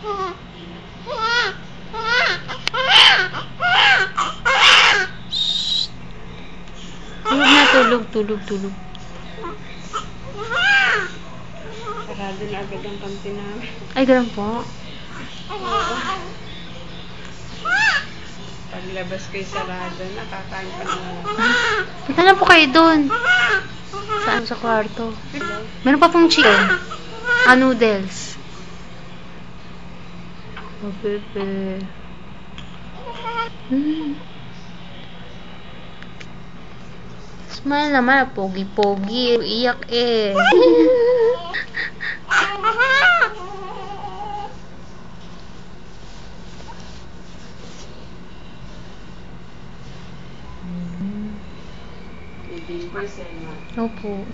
Tulog na, tulog, tulog, tulog. Sarado na agad ang kampi namin. Ay, ganun po. Paglabas ko'y sarado na, kakain pa na. Punta na po kayo doon. Saan? Sa kwarto. Meron pa pong chicken. Noodles. Oh, bebe. Smile naman. Pogi-pogi. Iyak eh. May dimples eh, ma. Opo.